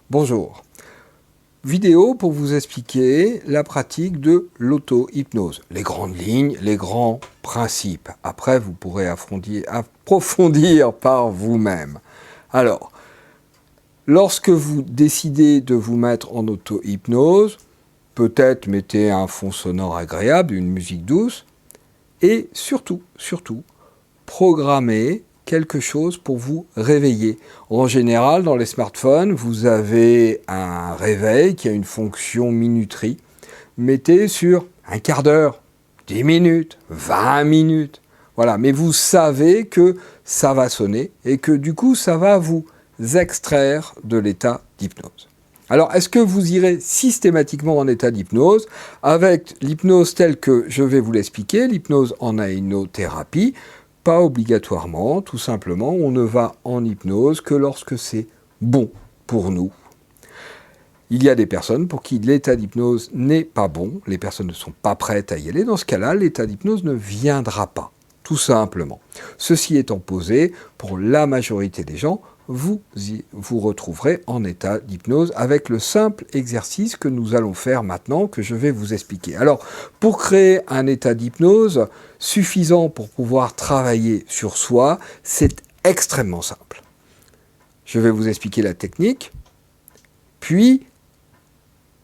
Bonjour. Vidéo pour vous expliquer la pratique de l'auto-hypnose. Les grandes lignes, les grands principes. Après, vous pourrez approfondir par vous-même. Alors, lorsque vous décidez de vous mettre en auto-hypnose, peut-être mettez un fond sonore agréable, une musique douce, et surtout, programmez quelque chose pour vous réveiller. En général, dans les smartphones, vous avez un réveil qui a une fonction minuterie. Mettez sur un quart d'heure, 10 minutes, 20 minutes. Voilà, mais vous savez que ça va sonner et que du coup, ça va vous extraire de l'état d'hypnose. Alors, est-ce que vous irez systématiquement en état d'hypnose avec l'hypnose telle que je vais vous l'expliquer, l'hypnose en hypnothérapie? Pas obligatoirement, tout simplement, on ne va en hypnose que lorsque c'est bon pour nous. Il y a des personnes pour qui l'état d'hypnose n'est pas bon, les personnes ne sont pas prêtes à y aller, dans ce cas-là, l'état d'hypnose ne viendra pas, tout simplement. Ceci étant posé, pour la majorité des gens, vous retrouverez en état d'hypnose avec le simple exercice que nous allons faire maintenant, que je vais vous expliquer. Alors, pour créer un état d'hypnose suffisant pour pouvoir travailler sur soi, c'est extrêmement simple. Je vais vous expliquer la technique, puis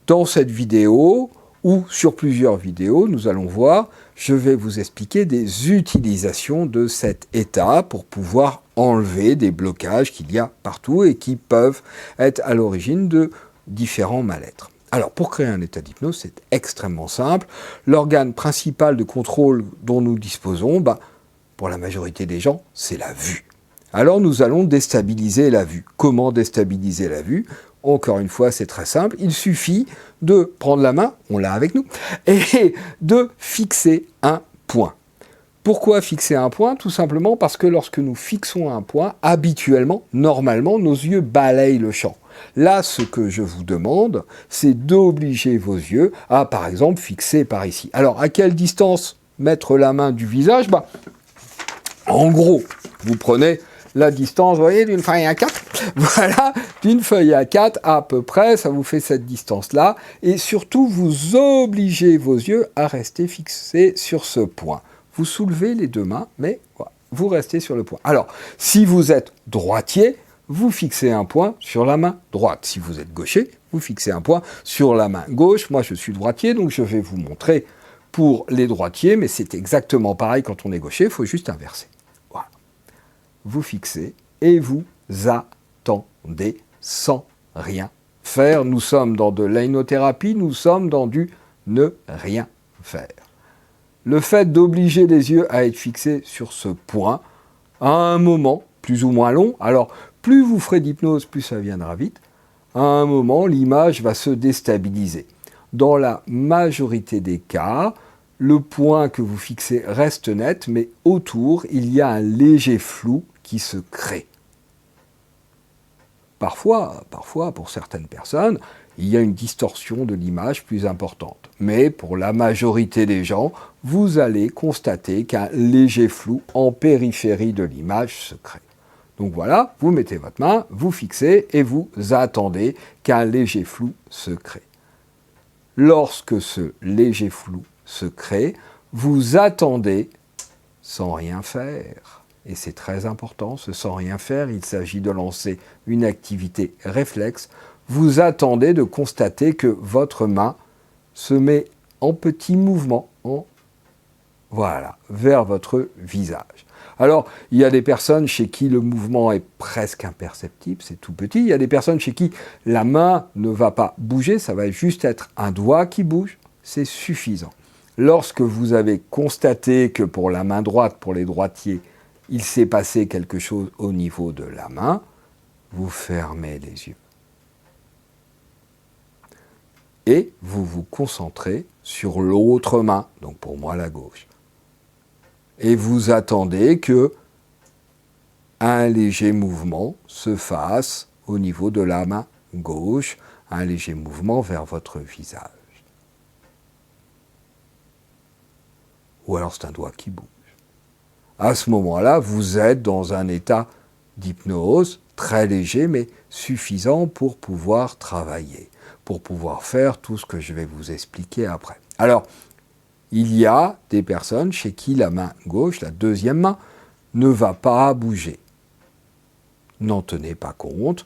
dans cette vidéo, ou sur plusieurs vidéos, nous allons voir, je vais vous expliquer des utilisations de cet état pour pouvoir enlever des blocages qu'il y a partout et qui peuvent être à l'origine de différents mal-être. Alors, pour créer un état d'hypnose, c'est extrêmement simple. L'organe principal de contrôle dont nous disposons, pour la majorité des gens, c'est la vue. Alors, nous allons déstabiliser la vue. Comment déstabiliser la vue ? Encore une fois, c'est très simple. Il suffit de prendre la main, on l'a avec nous, et de fixer un point. Pourquoi fixer un point? Tout simplement parce que lorsque nous fixons un point, habituellement, normalement, nos yeux balayent le champ. Là, ce que je vous demande, c'est d'obliger vos yeux à, par exemple, fixer par ici. Alors, à quelle distance mettre la main du visage? En gros, vous prenez la distance, vous voyez, d'une feuille A4. Voilà, d'une feuille A4 à peu près, ça vous fait cette distance-là. Et surtout, vous obligez vos yeux à rester fixés sur ce point. Vous soulevez les deux mains, mais voilà, vous restez sur le point. Alors, si vous êtes droitier, vous fixez un point sur la main droite. Si vous êtes gaucher, vous fixez un point sur la main gauche. Moi, je suis droitier, donc je vais vous montrer pour les droitiers, mais c'est exactement pareil quand on est gaucher, il faut juste inverser. Voilà. Vous fixez et vous attendez sans rien faire. Nous sommes dans de l'hypnothérapie, nous sommes dans du ne rien faire. Le fait d'obliger les yeux à être fixés sur ce point, à un moment plus ou moins long, alors plus vous ferez d'hypnose, plus ça viendra vite, à un moment, l'image va se déstabiliser. Dans la majorité des cas, le point que vous fixez reste net, mais autour, il y a un léger flou qui se crée. Parfois, pour certaines personnes, il y a une distorsion de l'image plus importante. Mais pour la majorité des gens, vous allez constater qu'un léger flou en périphérie de l'image se crée. Donc voilà, vous mettez votre main, vous fixez et vous attendez qu'un léger flou se crée. Lorsque ce léger flou se crée, vous attendez sans rien faire. Et c'est très important, ce sans rien faire, il s'agit de lancer une activité réflexe. Vous attendez de constater que votre main se met en petit mouvement, vers votre visage. Alors, il y a des personnes chez qui le mouvement est presque imperceptible, c'est tout petit. Il y a des personnes chez qui la main ne va pas bouger, ça va juste être un doigt qui bouge, c'est suffisant. Lorsque vous avez constaté que pour la main droite, pour les droitiers, il s'est passé quelque chose au niveau de la main, vous fermez les yeux. Et vous vous concentrez sur l'autre main, donc pour moi la gauche. Et vous attendez que un léger mouvement se fasse au niveau de la main gauche, un léger mouvement vers votre visage. Ou alors c'est un doigt qui bouge. À ce moment-là, vous êtes dans un état d'hypnose, très léger, mais suffisant pour pouvoir travailler, pour pouvoir faire tout ce que je vais vous expliquer après. Alors, il y a des personnes chez qui la main gauche, la deuxième main, ne va pas bouger. N'en tenez pas compte,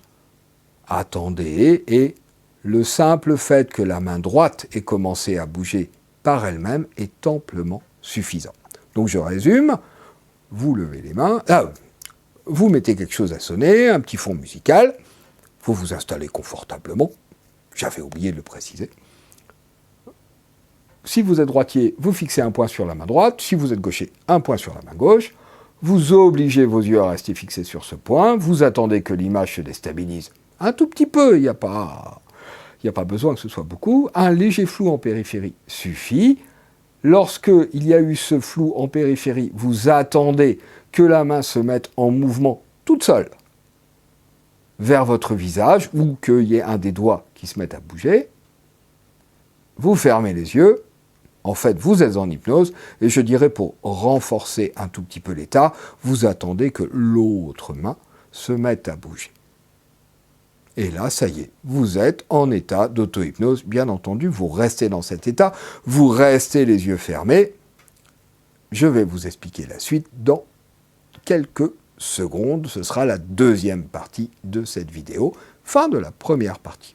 attendez, et le simple fait que la main droite ait commencé à bouger par elle-même est amplement suffisant. Donc je résume, vous levez les mains, vous mettez quelque chose à sonner, un petit fond musical, vous vous installez confortablement, j'avais oublié de le préciser. Si vous êtes droitier, vous fixez un point sur la main droite. Si vous êtes gaucher, un point sur la main gauche. Vous obligez vos yeux à rester fixés sur ce point. Vous attendez que l'image se déstabilise un tout petit peu. Il n'y a pas besoin que ce soit beaucoup. Un léger flou en périphérie suffit. Lorsqu'il y a eu ce flou en périphérie, vous attendez que la main se mette en mouvement toute seule vers votre visage ou qu'il y ait un des doigts qui se mette à bouger. Vous fermez les yeux. En fait, vous êtes en hypnose, et je dirais pour renforcer un tout petit peu l'état, vous attendez que l'autre main se mette à bouger. Et là, ça y est, vous êtes en état d'auto-hypnose. Bien entendu, vous restez dans cet état, vous restez les yeux fermés. Je vais vous expliquer la suite dans quelques secondes. Ce sera la deuxième partie de cette vidéo, fin de la première partie.